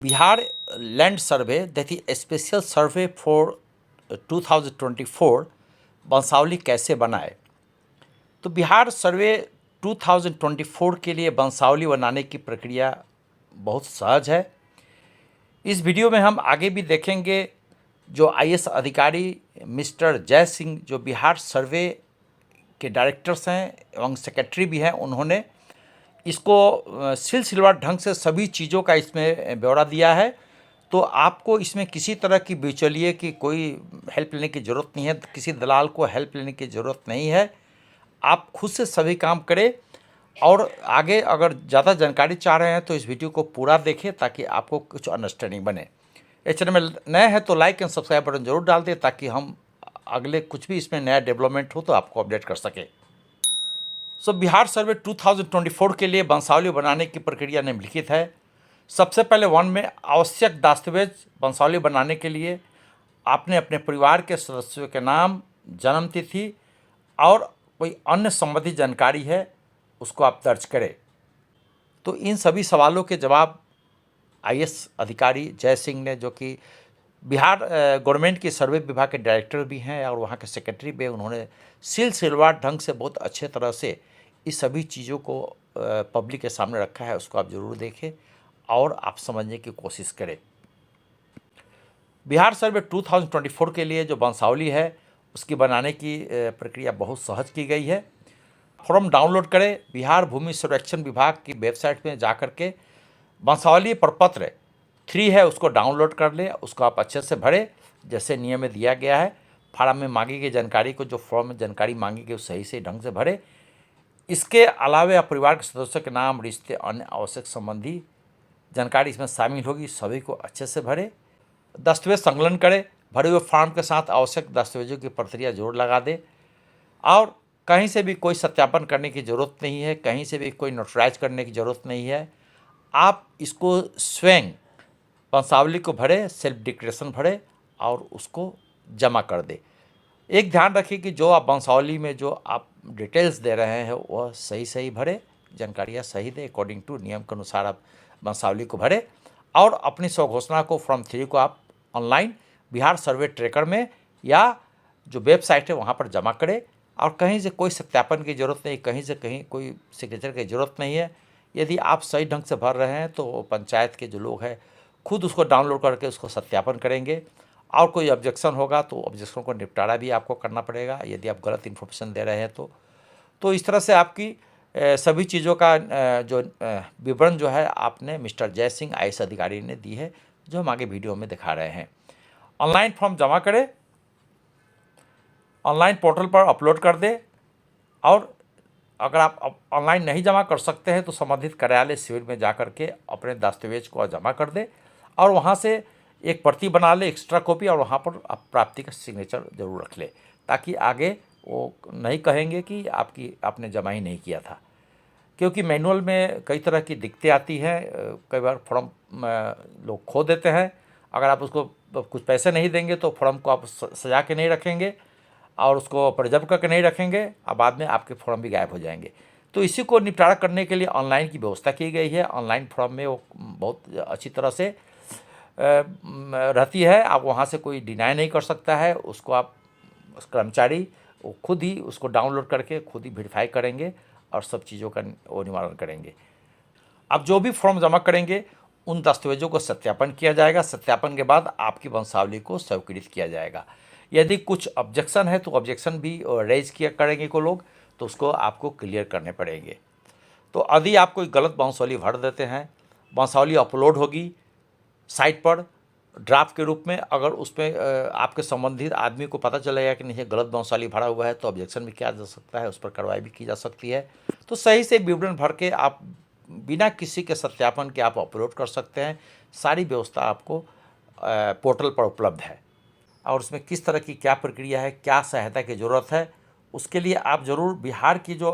Bihar land survey that is special survey for 2024 वंशावली कैसे बनाए। तो बिहार सर्वे 2024 के लिए वंशावली बनाने की प्रक्रिया बहुत सहज है। इस वीडियो में हम आगे भी देखेंगे जो आईएएस अधिकारी मिस्टर जय सिंह जो बिहार सर्वे के डायरेक्टर्स हैं एवं सेक्रेटरी भी हैं, उन्होंने इसको सिलसिलेवार ढंग से सभी चीज़ों का इसमें ब्यौरा दिया है। तो आपको इसमें किसी तरह की बिचौलिए की कोई हेल्प लेने की ज़रूरत नहीं है, किसी दलाल को हेल्प लेने की ज़रूरत नहीं है। आप खुद से सभी काम करें और आगे अगर ज़्यादा जानकारी चाह रहे हैं तो इस वीडियो को पूरा देखें ताकि आपको कुछ अंडरस्टैंडिंग बने। इस चैनल में नए हैं तो लाइक एंड सब्सक्राइब बटन जरूर डाल दें ताकि हम अगले कुछ भी इसमें नया डेवलपमेंट हो तो आपको अपडेट कर सके। बिहार सर्वे 2024 के लिए वंशावली बनाने की प्रक्रिया निम्नलिखित है। सबसे पहले वन में आवश्यक दस्तावेज वंशावली बनाने के लिए आपने अपने परिवार के सदस्यों के नाम, जन्म तिथि और कोई अन्य संबंधित जानकारी है उसको आप दर्ज करें। तो इन सभी सवालों के जवाब आईएएस अधिकारी जय सिंह ने, जो कि बिहार गवर्नमेंट के सर्वे विभाग के डायरेक्टर भी हैं और वहाँ के सेक्रेटरी भी, उन्होंने सिलसिलेवार ढंग से बहुत अच्छे तरह से इस सभी चीज़ों को पब्लिक के सामने रखा है। उसको आप ज़रूर देखें और आप समझने की कोशिश करें। बिहार सर्वे 2024 के लिए जो वंशावली है उसकी बनाने की प्रक्रिया बहुत सहज की गई है। फॉर्म डाउनलोड करें। बिहार भूमि सर्वेक्षण विभाग की वेबसाइट में जा कर के वंशावली प्रपत्र 3 है उसको डाउनलोड कर लें। उसको आप अच्छे से भरें जैसे नियम में दिया गया है। फार्म में मांगी गई जानकारी को, जो फॉर्म में जानकारी मांगी गई, सही से ढंग से भरें। इसके अलावा आप परिवार के सदस्यों के नाम, रिश्ते, अन्य आवश्यक संबंधी जानकारी इसमें शामिल होगी, सभी को अच्छे से भरें। दस्तावेज संकलन करें। भरे हुए फॉर्म के साथ आवश्यक दस्तावेजों की प्रतियां जोड़ लगा दें और कहीं से भी कोई सत्यापन करने की ज़रूरत नहीं है, कहीं से भी कोई नोटराइज करने की ज़रूरत नहीं है। आप इसको स्वयं वंशावली को भरें, सेल्फ डिक्लेरेशन भरें और उसको जमा कर दें। एक ध्यान रखिए कि जो आप वंशावली में जो आप डिटेल्स दे रहे हैं वह सही भरें, जानकारियाँ सही दें, अकॉर्डिंग टू नियम के अनुसार आप वंशावली को भरें और अपनी स्वघोषणा को फॉर्म 3 को आप ऑनलाइन बिहार सर्वे ट्रैकर में या जो वेबसाइट है वहाँ पर जमा करें और कहीं से कोई सत्यापन की ज़रूरत नहीं, कहीं से कहीं कोई सिग्नेचर की ज़रूरत नहीं है। यदि आप सही ढंग से भर रहे हैं तो पंचायत के जो लोग हैं खुद उसको डाउनलोड करके उसको सत्यापन करेंगे और कोई ऑब्जेक्शन होगा तो ऑब्जेक्शन को निपटारा भी आपको करना पड़ेगा यदि आप गलत इन्फॉर्मेशन दे रहे हैं तो इस तरह से आपकी सभी चीज़ों का जो विवरण जो है आपने मिस्टर जय सिंह आईएएस अधिकारी ने दी है, जो हम आगे वीडियो में दिखा रहे हैं। ऑनलाइन फॉर्म जमा करें, ऑनलाइन पोर्टल पर अपलोड कर दें और अगर आप ऑनलाइन नहीं जमा कर सकते हैं तो संबंधित कार्यालय सिविल में जा कर के अपने दस्तावेज को जमा कर दें और वहाँ से एक प्रति बना ले, एक्स्ट्रा कॉपी, और वहाँ पर आप प्राप्ति का सिग्नेचर जरूर रख ले ताकि आगे वो नहीं कहेंगे कि आपने जमा ही नहीं किया था। क्योंकि मैनुअल में कई तरह की दिक्कतें आती हैं, कई बार फॉर्म लोग खो देते हैं। अगर आप उसको कुछ पैसे नहीं देंगे तो फॉर्म को आप सजा के नहीं रखेंगे और उसको प्रिजर्व करके नहीं रखेंगे और बाद में आपके फॉर्म भी गायब हो जाएंगे। तो इसी को निपटारा करने के लिए ऑनलाइन की व्यवस्था की गई है। ऑनलाइन फॉर्म में वो बहुत अच्छी तरह से रहती है, आप वहाँ से कोई डिनाई नहीं कर सकता है। उसको आप कर्मचारी वो खुद ही उसको डाउनलोड करके खुद ही वेरीफाई करेंगे और सब चीज़ों का वो निवारण करेंगे। अब जो भी फॉर्म जमा करेंगे उन दस्तावेजों को सत्यापन किया जाएगा। सत्यापन के बाद आपकी वंशावली को स्वीकृत किया जाएगा। यदि कुछ ऑब्जेक्शन है तो ऑब्जेक्शन भी रेज किया करेंगे को लोग, तो उसको आपको क्लियर करने पड़ेंगे। तो यदि आप कोई गलत वंशावली भर देते हैं, वंशावली अपलोड होगी साइट पर ड्राफ्ट के रूप में। अगर उसमें आपके संबंधित आदमी को पता चलेगा कि नहीं गलत वंशावली भरा हुआ है तो ऑब्जेक्शन भी किया जा सकता है, उस पर कार्रवाई भी की जा सकती है। तो सही से विवरण भर के आप बिना किसी के सत्यापन के आप अपलोड कर सकते हैं। सारी व्यवस्था आपको पोर्टल पर उपलब्ध है और उसमें किस तरह की क्या प्रक्रिया है, क्या सहायता की ज़रूरत है, उसके लिए आप ज़रूर बिहार की जो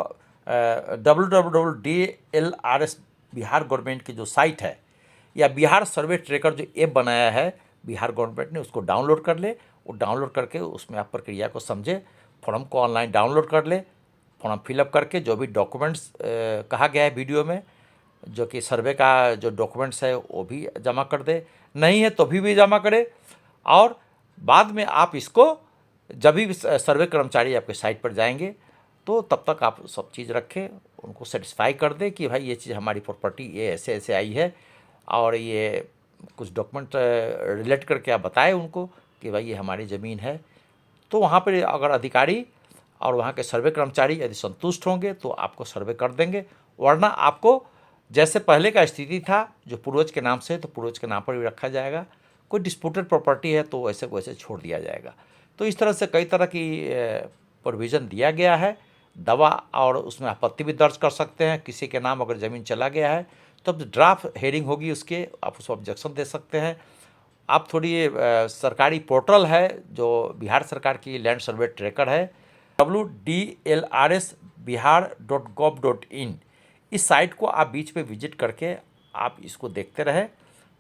www.DLRS बिहार गवर्नमेंट की जो साइट है या बिहार सर्वे ट्रैकर जो ऐप बनाया है बिहार गवर्नमेंट ने, उसको डाउनलोड कर ले। वो डाउनलोड करके उसमें आप प्रक्रिया को समझे, फॉर्म को ऑनलाइन डाउनलोड कर ले, फॉर्म फिलअप करके जो भी डॉक्यूमेंट्स कहा गया है वीडियो में जो कि सर्वे का जो डॉक्यूमेंट्स है वो भी जमा कर दे, नहीं है तो भी जमा करे। और बाद में आप इसको जब भी सर्वे कर्मचारी आपके साइट पर जाएंगे तो तब तक आप सब चीज़ रखें, उनको सेटिस्फाई कर दें कि भाई ये चीज़ हमारी प्रॉपर्टी ये ऐसे ऐसे आई है, और ये कुछ डॉक्यूमेंट रिलेट करके आप बताएं उनको कि भाई ये हमारी ज़मीन है। तो वहाँ पर अगर अधिकारी और वहाँ के सर्वे कर्मचारी यदि संतुष्ट होंगे तो आपको सर्वे कर देंगे, वरना आपको जैसे पहले का स्थिति था जो पूर्वज के नाम से है तो पूर्वज के नाम पर भी रखा जाएगा, कोई डिस्प्यूटेड प्रॉपर्टी है तो वैसे को वैसे छोड़ दिया जाएगा। तो इस तरह से कई तरह की प्रोविज़न दिया गया है। दवा और उसमें आपत्ति भी दर्ज कर सकते हैं, किसी के नाम अगर ज़मीन चला गया है तो अब ड्राफ्ट हेयरिंग होगी उसके, आप उसको ऑब्जेक्शन दे सकते हैं। आप थोड़ी सरकारी पोर्टल है जो बिहार सरकार की लैंड सर्वे ट्रैकर है, wdlrsbihar.gov.in, इस साइट को आप बीच में विजिट करके आप इसको देखते रहें।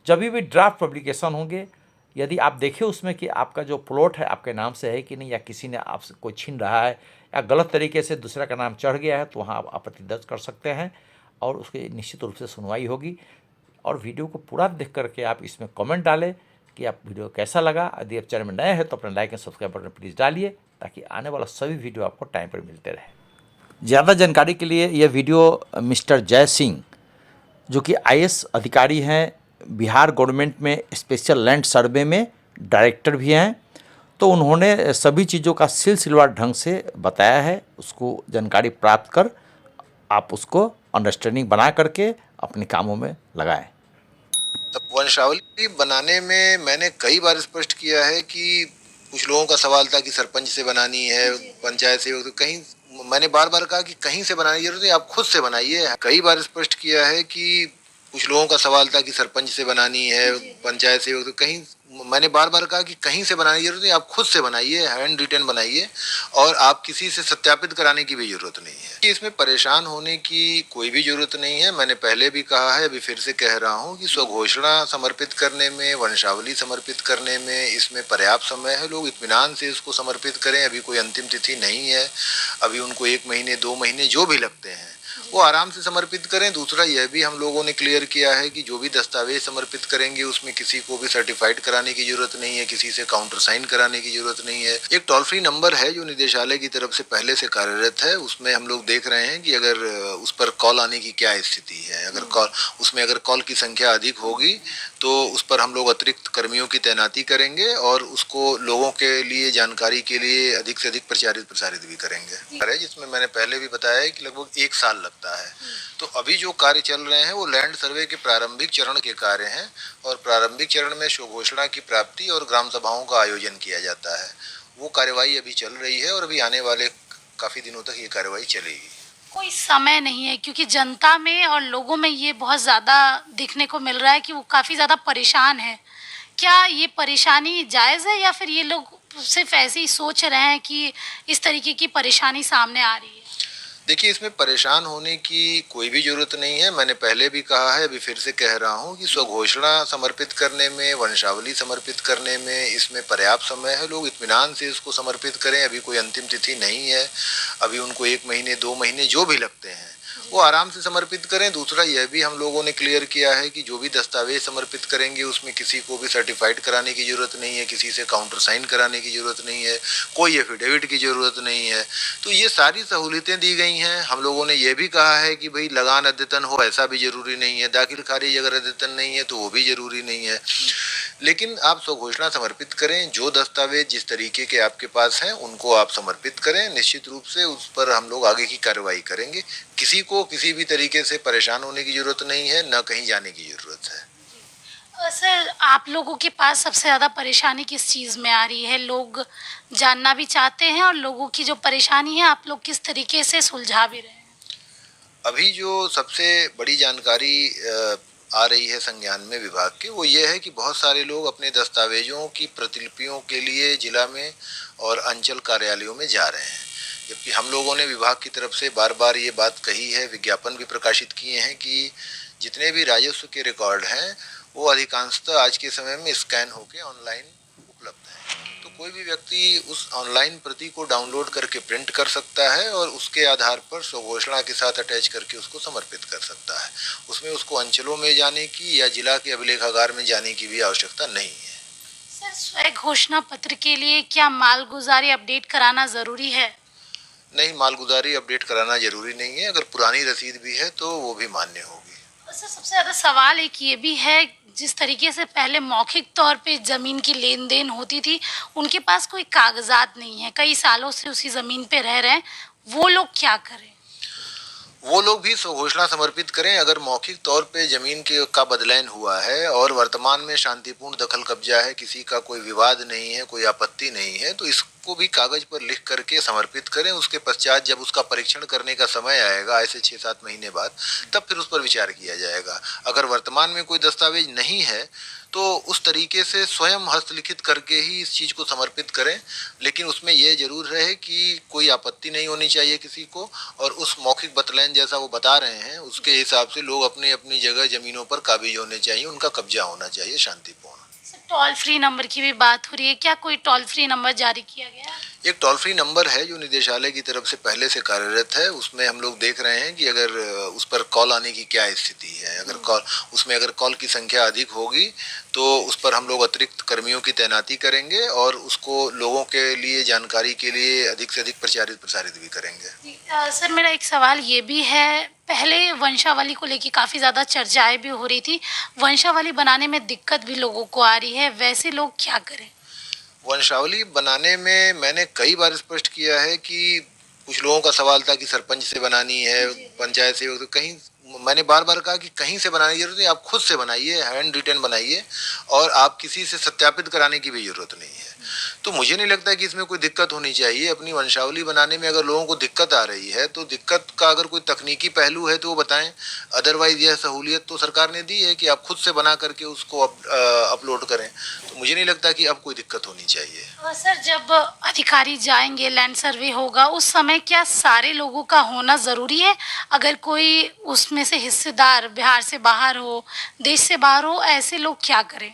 जब भी ड्राफ्ट पब्लिकेशन होंगे, यदि आप देखें उसमें कि आपका जो प्लॉट है आपके नाम से है कि नहीं, या किसी ने आपसे कोई छीन रहा है या गलत तरीके से दूसरा का नाम चढ़ गया है, तो वहाँ आप आपत्ति दर्ज कर सकते हैं और उसकी निश्चित रूप से सुनवाई होगी। और वीडियो को पूरा देख करके आप इसमें कमेंट डालें कि आप वीडियो कैसा लगा। यदि आप चैनल में नए हैं तो अपना like and subscribe button please डालिए, ताकि आने वाला सभी वीडियो आपको टाइम पर मिलते रहे। ज़्यादा जानकारी के लिए यह वीडियो मिस्टर जय सिंह, जो कि आईएएस अधिकारी हैं, बिहार गवर्नमेंट में स्पेशल लैंड सर्वे में डायरेक्टर भी हैं, तो उन्होंने सभी चीज़ों का सिलसिलेवार ढंग से बताया है। उसको जानकारी प्राप्त कर आप उसको अंडरस्टैंडिंग बना करके अपने कामों में लगाएं। वंशावली बनाने में मैंने कई बार स्पष्ट किया है कि कुछ लोगों का सवाल था कि सरपंच से बनानी है, पंचायत से, तो कहीं मैंने बार बार कहा कि कहीं से बनाने की जरूरत नहीं, आप खुद से बनाइए। कई बार स्पष्ट किया है कि कुछ लोगों का सवाल था कि सरपंच से बनानी है, पंचायत से, तो कहीं मैंने बार बार कहा कि कहीं से बनाने की जरूरत नहीं, आप खुद से बनाइए, हैंड रिटन बनाइए, और आप किसी से सत्यापित कराने की भी जरूरत नहीं है। कि इसमें परेशान होने की कोई भी जरूरत नहीं है। मैंने पहले भी कहा है, अभी फिर से कह रहा हूँ कि स्वघोषणा समर्पित करने में, वंशावली समर्पित करने में इसमें पर्याप्त समय है। लोग इत्मीनान से इसको समर्पित करें, अभी कोई अंतिम तिथि नहीं है। अभी उनको 1 महीने 2 महीने जो भी लगते हैं वो आराम से समर्पित करें। दूसरा यह भी हम लोगों ने क्लियर किया है कि जो भी दस्तावेज समर्पित करेंगे उसमें किसी को भी सर्टिफाइड कराने की जरूरत नहीं है, किसी से काउंटर साइन कराने की जरूरत नहीं है। एक टोल फ्री नंबर है जो निदेशालय की तरफ से पहले से कार्यरत है, उसमें हम लोग देख रहे हैं कि अगर उस पर कॉल आने की क्या स्थिति है। अगर कॉल उसमें अगर कॉल की संख्या अधिक होगी तो उस पर हम लोग अतिरिक्त कर्मियों की तैनाती करेंगे और उसको लोगों के लिए, जानकारी के लिए अधिक से अधिक प्रसारित भी करेंगे, जिसमें मैंने पहले भी बताया है कि लगभग 1 साल लगता है। तो अभी जो कार्य चल रहे हैं वो लैंड सर्वे के प्रारंभिक चरण के कार्य हैं, और प्रारंभिक चरण में स्वघोषणा की प्राप्ति और ग्राम सभाओं का आयोजन किया जाता है। वो कार्यवाही अभी चल रही है और अभी आने वाले काफी दिनों तक ये कार्यवाही चलेगी। कोई समय नहीं है, क्योंकि जनता में और लोगों में ये बहुत ज़्यादा देखने को मिल रहा है कि वो काफ़ी ज़्यादा परेशान है। क्या ये परेशानी जायज़ है, या फिर ये लोग सिर्फ ऐसे ही सोच रहे हैं कि इस तरीके की परेशानी सामने आ रही है? देखिए, इसमें परेशान होने की कोई भी जरूरत नहीं है। मैंने पहले भी कहा है, अभी फिर से कह रहा हूँ कि स्वघोषणा समर्पित करने में, वंशावली समर्पित करने में इसमें पर्याप्त समय है। लोग इत्मीनान से इसको समर्पित करें, अभी कोई अंतिम तिथि नहीं है। अभी उनको 1 महीने 2 महीने जो भी लगते हैं वो आराम से समर्पित करें। दूसरा यह भी हम लोगों ने क्लियर किया है कि जो भी दस्तावेज समर्पित करेंगे उसमें किसी को भी सर्टिफाइड कराने की जरूरत नहीं है, किसी से काउंटर साइन कराने की जरूरत नहीं है, कोई एफिडेविट की जरूरत नहीं है। तो ये सारी सहूलियतें दी गई हैं। हम लोगों ने ये भी कहा है कि भाई लगान अद्यतन हो ऐसा भी जरूरी नहीं है, दाखिल खारिज अगर अद्यतन नहीं है तो वो भी जरूरी नहीं है। लेकिन आप स्वघोषणा समर्पित करें, जो दस्तावेज जिस तरीके के आपके पास हैं उनको आप समर्पित करें। निश्चित रूप से उस पर हम लोग आगे की कार्रवाई करेंगे। किसी को किसी भी तरीके से परेशान होने की जरूरत नहीं है, न कहीं जाने की जरूरत है। सर, आप लोगों के पास सबसे ज़्यादा परेशानी किस चीज़ में आ रही है? लोग जानना भी चाहते हैं, और लोगों की जो परेशानी है आप लोग किस तरीके से सुलझा भी रहे हैं? अभी जो सबसे बड़ी जानकारी आ रही है संज्ञान में विभाग के, वो ये है कि बहुत सारे लोग अपने दस्तावेजों की प्रतिलिपियों के लिए जिला में और अंचल कार्यालयों में जा रहे हैं। जबकि हम लोगों ने विभाग की तरफ से बार बार ये बात कही है, विज्ञापन भी प्रकाशित किए हैं कि जितने भी राजस्व के रिकॉर्ड हैं वो अधिकांशतः आज के समय में स्कैन होकर ऑनलाइन उपलब्ध हैं। तो कोई भी व्यक्ति उस ऑनलाइन प्रति को डाउनलोड करके प्रिंट कर सकता है और उसके आधार पर स्वघोषणा के साथ अटैच करके उसको समर्पित कर सकता है। उसमें उसको अंचलों में जाने की या जिला के अभिलेखागार में जाने की भी आवश्यकता नहीं है। सर, स्वयं घोषणा पत्र के लिए क्या मालगुजारी अपडेट कराना जरूरी है? नहीं, मालगुजारी अपडेट कराना जरूरी नहीं है। अगर पुरानी रसीद भी है तो वो भी मान्य होगी। सर, सबसे ज़्यादा सवाल एक ये भी है, जिस तरीके से पहले मौखिक तौर पे ज़मीन की लेन देन होती थी, उनके पास कोई कागजात नहीं है, कई सालों से उसी ज़मीन पे रह रहे हैं, वो लोग क्या करें? वो लोग भी स्वघोषणा समर्पित करें। अगर मौखिक तौर पे जमीन के का बदलान हुआ है और वर्तमान में शांतिपूर्ण दखल कब्जा है, किसी का कोई विवाद नहीं है, कोई आपत्ति नहीं है, तो इसको भी कागज पर लिख करके समर्पित करें। उसके पश्चात जब उसका परीक्षण करने का समय आएगा, ऐसे 6-7 महीने बाद, तब फिर उस पर विचार किया जाएगा। अगर वर्तमान में कोई दस्तावेज नहीं है तो उस तरीके से स्वयं हस्तलिखित करके ही इस चीज़ को समर्पित करें, लेकिन उसमें यह जरूर रहे कि कोई आपत्ति नहीं होनी चाहिए किसी को, और उस मौखिक बतलान जैसा वो बता रहे हैं उसके हिसाब से लोग अपनी अपनी जगह जमीनों पर काबिज होने चाहिए, उनका कब्जा होना चाहिए शांतिपूर्ण। टोल फ्री नंबर की भी बात हो रही है, क्या कोई टोल फ्री नंबर जारी किया गया है? एक टोल फ्री नंबर है जो निदेशालय की तरफ से पहले से कार्यरत है। उसमें हम लोग देख रहे हैं कि अगर उस पर कॉल आने की क्या स्थिति है। अगर कॉल की संख्या अधिक होगी तो उस पर हम लोग अतिरिक्त कर्मियों की तैनाती करेंगे और उसको लोगों के लिए जानकारी के लिए अधिक से अधिक प्रसारित भी करेंगे। सर, मेरा एक सवाल ये भी है, पहले वंशावली को लेकर काफ़ी ज़्यादा चर्चाएं भी हो रही थी, वंशावली बनाने में दिक्कत भी लोगों को आ रही है, वैसे लोग क्या करें? वंशावली बनाने में मैंने कई बार स्पष्ट किया है कि कुछ लोगों का सवाल था कि सरपंच से बनानी है, पंचायत से, तो कहीं मैंने बार बार कहा कि कहीं से बनाने की जरूरत नहीं, आप खुद से बनाइए, हैंड रिटन बनाइए, और आप किसी से सत्यापित कराने की भी जरूरत नहीं है। तो मुझे नहीं लगता कि इसमें कोई दिक्कत होनी चाहिए। अपनी वंशावली बनाने में अगर लोगों को दिक्कत आ रही है तो दिक्कत का अगर कोई तकनीकी पहलू है तो वो बताएं। अदरवाइज यह सहूलियत तो सरकार ने दी है कि आप खुद से बना करके उसको अपलोड करें, तो मुझे नहीं लगता कि अब कोई दिक्कत होनी चाहिए। और सर, जब अधिकारी जाएंगे, लैंड सर्वे होगा, उस समय क्या सारे लोगों का होना ज़रूरी है? अगर कोई उसमें से हिस्सेदार बिहार से बाहर हो, देश से बाहर हो, ऐसे लोग क्या करें?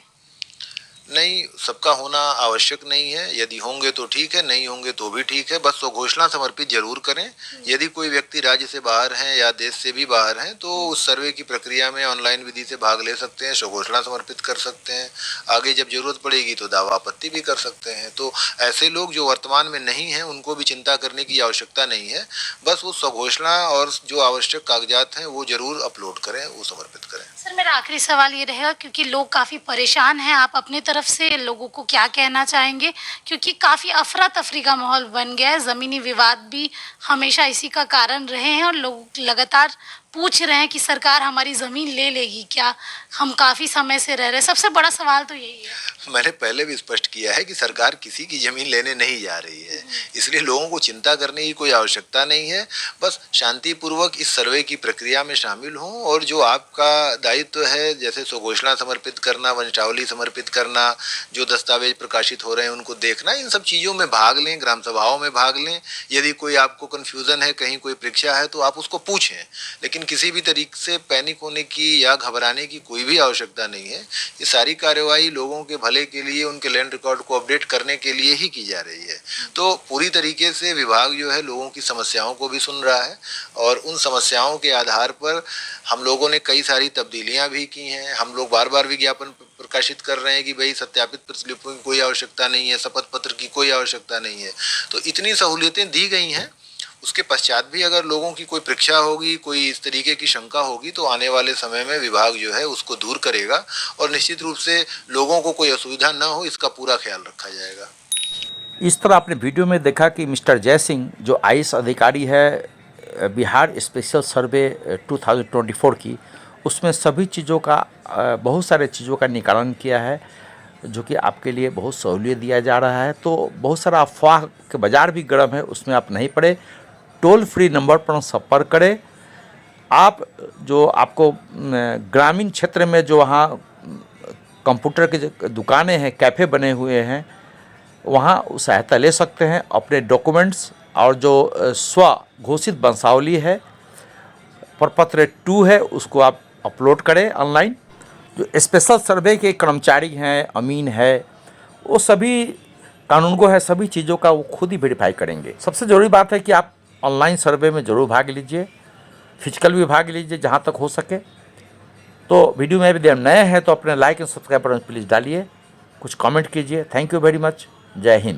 नहीं, सबका होना आवश्यक नहीं है। यदि होंगे तो ठीक है, नहीं होंगे तो भी ठीक है। बस स्वघोषणा समर्पित जरूर करें। यदि कोई व्यक्ति राज्य से बाहर हैं या देश से भी बाहर हैं तो उस सर्वे की प्रक्रिया में ऑनलाइन विधि से भाग ले सकते हैं, स्वघोषणा समर्पित कर सकते हैं। आगे जब जरूरत पड़ेगी तो दावा आपत्ति भी कर सकते हैं। तो ऐसे लोग जो वर्तमान में नहीं हैं उनको भी चिंता करने की आवश्यकता नहीं है। बस वो स्वघोषणा और जो आवश्यक कागजात हैं वो जरूर अपलोड करें, वो समर्पित करें। सर, मेरा आखिरी सवाल ये रहेगा, क्योंकि लोग काफ़ी परेशान हैं, आप अपने तरफ से लोगों को क्या कहना चाहेंगे? क्योंकि काफ़ी अफरा तफरी का माहौल बन गया है, ज़मीनी विवाद भी हमेशा इसी का कारण रहे हैं और लोग लगातार पूछ रहे हैं कि सरकार हमारी ज़मीन ले लेगी क्या? हम काफ़ी समय से रह रहे हैं, सबसे बड़ा सवाल तो यही है। मैंने पहले भी स्पष्ट किया है कि सरकार किसी की जमीन लेने नहीं जा रही है, इसलिए लोगों को चिंता करने की कोई आवश्यकता नहीं है। बस शांतिपूर्वक इस सर्वे की प्रक्रिया में शामिल हों और जो आपका दायित्व है, जैसे स्वघोषणा समर्पित करना, वंशावली समर्पित करना, जो दस्तावेज प्रकाशित हो रहे हैं उनको देखना, इन सब चीज़ों में भाग लें, ग्राम सभाओं में भाग लें। यदि कोई आपको कन्फ्यूज़न है, कहीं कोई परीक्षा है तो आप उसको पूछें, लेकिन किसी भी तरीके से पैनिक होने की या घबराने की कोई भी आवश्यकता नहीं है। ये सारी कार्यवाही लोगों के भले के लिए, उनके लैंड रिकॉर्ड को अपडेट करने के लिए ही की जा रही है। तो पूरी तरीके से विभाग जो है लोगों की समस्याओं को भी सुन रहा है और उन समस्याओं के आधार पर हम लोगों ने कई सारी तब्दीलियां भी की हैं। हम लोग बार बार विज्ञापन प्रकाशित कर रहे हैं कि भाई सत्यापित प्रतिलिपियों की कोई आवश्यकता नहीं है, शपथ पत्र की कोई आवश्यकता नहीं है। तो इतनी सहूलियतें दी गई हैं। उसके पश्चात भी अगर लोगों की कोई परीक्षा होगी, कोई इस तरीके की शंका होगी तो आने वाले समय में विभाग जो है उसको दूर करेगा और निश्चित रूप से लोगों को कोई असुविधा न हो इसका पूरा ख्याल रखा जाएगा। इस तरह आपने वीडियो में देखा कि मिस्टर जय सिंह जो आईएएस अधिकारी है बिहार स्पेशल सर्वे 2024 की, उसमें सभी चीज़ों का बहुत सारे चीज़ों का निकालन किया है जो कि आपके लिए बहुत सहूलियत दिया जा रहा है। तो बहुत सारा अफवाह के बाज़ार भी गर्म है, उसमें आप नहीं पड़े। टोल फ्री नंबर पर संपर्क करें। आप जो आपको ग्रामीण क्षेत्र में जो वहाँ कंप्यूटर की दुकानें हैं, कैफ़े बने हुए हैं, वहाँ सहायता ले सकते हैं। अपने डॉक्यूमेंट्स और जो स्व घोषित वंशावली है, प्रपत्र 2 है, उसको आप अपलोड करें ऑनलाइन। जो स्पेशल सर्वे के कर्मचारी हैं, अमीन है, वो सभी कानून को है, सभी चीज़ों का वो खुद ही वेरीफाई करेंगे। सबसे ज़रूरी बात है कि आप ऑनलाइन सर्वे में ज़रूर भाग लीजिए, फिजिकल भी भाग लीजिए जहाँ तक हो सके। तो वीडियो में यदि आप नए हैं तो अपने like and subscribe button please डालिए, कुछ कमेंट कीजिए। Thank you very much. जय हिंद।